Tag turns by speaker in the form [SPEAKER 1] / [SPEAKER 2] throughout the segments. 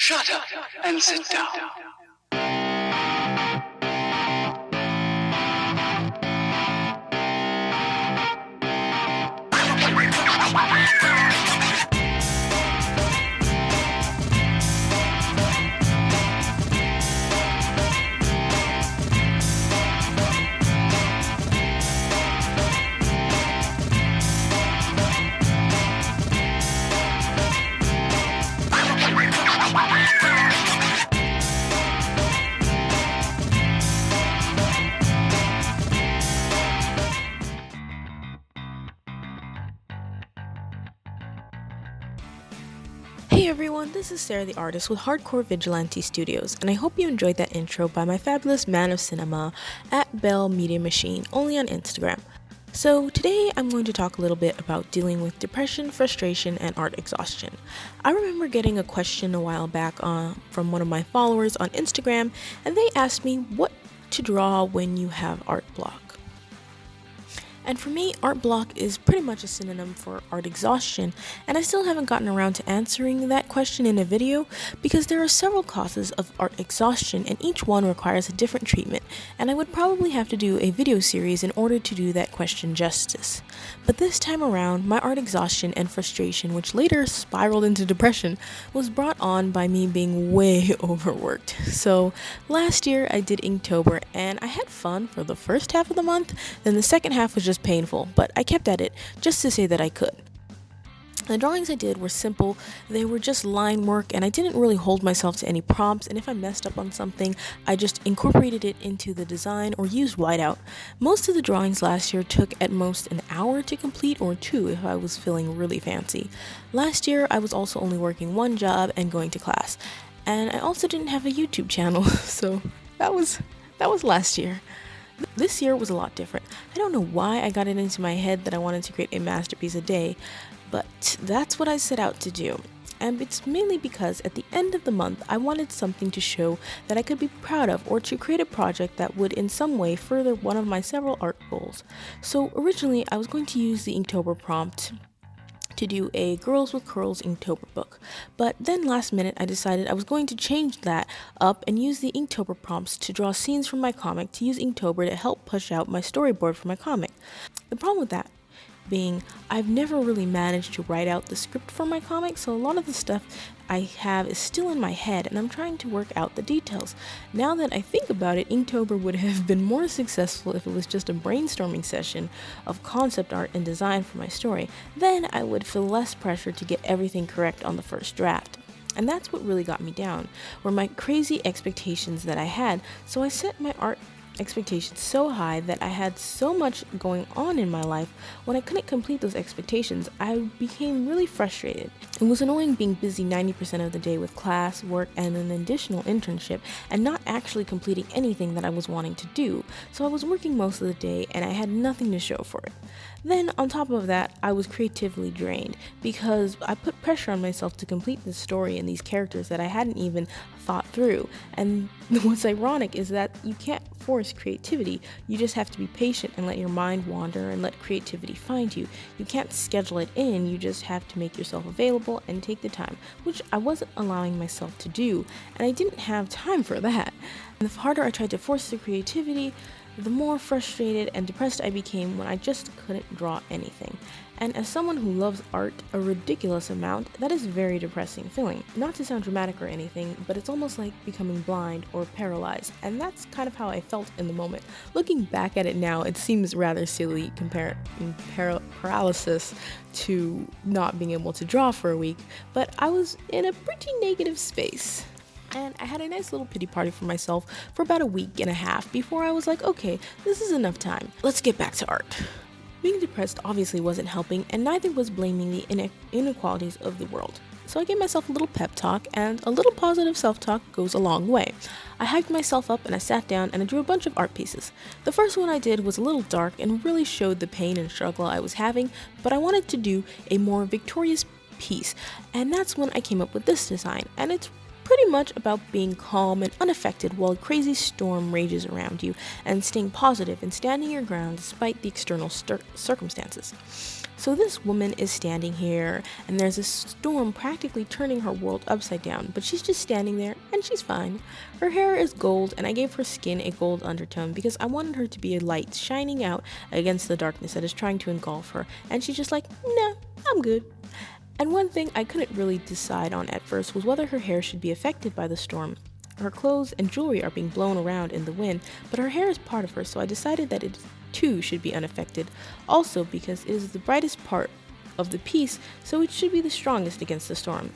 [SPEAKER 1] Shut up and sit down.
[SPEAKER 2] Hey everyone, this is Sarah the Artist with Hardcore Vigilante Studios, and I hope you enjoyed that intro by my fabulous man of cinema at Bell Media Machine, only on Instagram. So today I'm going to talk a little bit about dealing with depression, frustration, and art exhaustion. I remember getting a question a while back from one of my followers on Instagram, and they asked me what to draw when you have art block. And for me, art block is pretty much a synonym for art exhaustion, and I still haven't gotten around to answering that question in a video because there are several causes of art exhaustion and each one requires a different treatment, and I would probably have to do a video series in order to do that question justice. But this time around, my art exhaustion and frustration, which later spiraled into depression, was brought on by me being way overworked. So last year I did Inktober and I had fun for the first half of the month, then the second half was just painful, but I kept at it just to say that I could. The drawings I did were simple, they were just line work, and I didn't really hold myself to any prompts, and if I messed up on something, I just incorporated it into the design or used whiteout. Most of the drawings last year took at most an hour to complete, or 2 if I was feeling really fancy. Last year, I was also only working one job and going to class, and I also didn't have a YouTube channel, so that was last year. This year was a lot different. I don't know why I got it into my head that I wanted to create a masterpiece a day, but that's what I set out to do. And it's mainly because at the end of the month, I wanted something to show that I could be proud of or to create a project that would in some way further one of my several art goals. So originally, I was going to use the Inktober prompt to do a Girls with Curls Inktober book. But then last minute I decided I was going to change that up and use the Inktober prompts to draw scenes from my comic to use Inktober to help push out my storyboard for my comic. The problem with that being I've never really managed to write out the script for my comic, so a lot of the stuff I have is still in my head and I'm trying to work out the details. Now that I think about it, Inktober would have been more successful if it was just a brainstorming session of concept art and design for my story. Then I would feel less pressure to get everything correct on the first draft. And that's what really got me down, were my crazy expectations that I had, so I set my art expectations so high that I had so much going on in my life. When I couldn't complete those expectations, I became really frustrated. It was annoying being busy 90% of the day with class, work, and an additional internship and not actually completing anything that I was wanting to do. So I was working most of the day and I had nothing to show for it. Then on top of that, I was creatively drained because I put pressure on myself to complete this story and these characters that I hadn't even thought through. And what's ironic is that you can't force creativity. You just have to be patient and let your mind wander and let creativity find you. You can't schedule it in, you just have to make yourself available and take the time, which I wasn't allowing myself to do, and I didn't have time for that. And the harder I tried to force the creativity, the more frustrated and depressed I became when I just couldn't draw anything. And as someone who loves art a ridiculous amount, that is a very depressing feeling. Not to sound dramatic or anything, but it's almost like becoming blind or paralyzed, and that's kind of how I felt in the moment. Looking back at it now, it seems rather silly comparing paralysis to not being able to draw for a week, but I was in a pretty negative space. And I had a nice little pity party for myself for about a week and a half before I was like, okay, this is enough time. Let's get back to art. Being depressed obviously wasn't helping, and neither was blaming the inequalities of the world. So I gave myself a little pep talk, and a little positive self-talk goes a long way. I hyped myself up and I sat down and I drew a bunch of art pieces. The first one I did was a little dark and really showed the pain and struggle I was having, but I wanted to do a more victorious piece, and that's when I came up with this design, and it's pretty much about being calm and unaffected while a crazy storm rages around you and staying positive and standing your ground despite the external circumstances. So this woman is standing here, and there's a storm practically turning her world upside down, but she's just standing there, and she's fine. Her hair is gold, and I gave her skin a gold undertone because I wanted her to be a light shining out against the darkness that is trying to engulf her, and she's just like, nah, I'm good. And one thing I couldn't really decide on at first was whether her hair should be affected by the storm. Her clothes and jewelry are being blown around in the wind, but her hair is part of her, so I decided that it too should be unaffected. Also, because it is the brightest part of the piece, so it should be the strongest against the storm.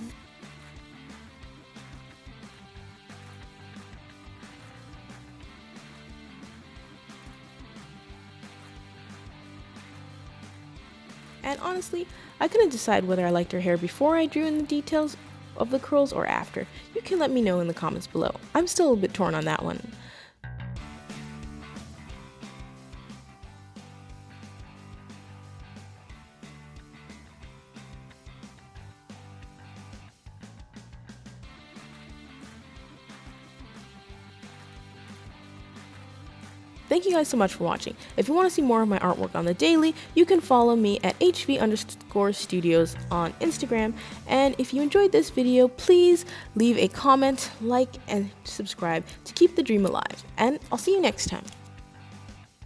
[SPEAKER 2] And honestly, I couldn't decide whether I liked her hair before I drew in the details of the curls or after. You can let me know in the comments below. I'm still a bit torn on that one. Thank you guys so much for watching. If you want to see more of my artwork on the daily, you can follow me at HV_studios on Instagram. And if you enjoyed this video, please leave a comment, like, and subscribe to keep the dream alive. And I'll see you next time.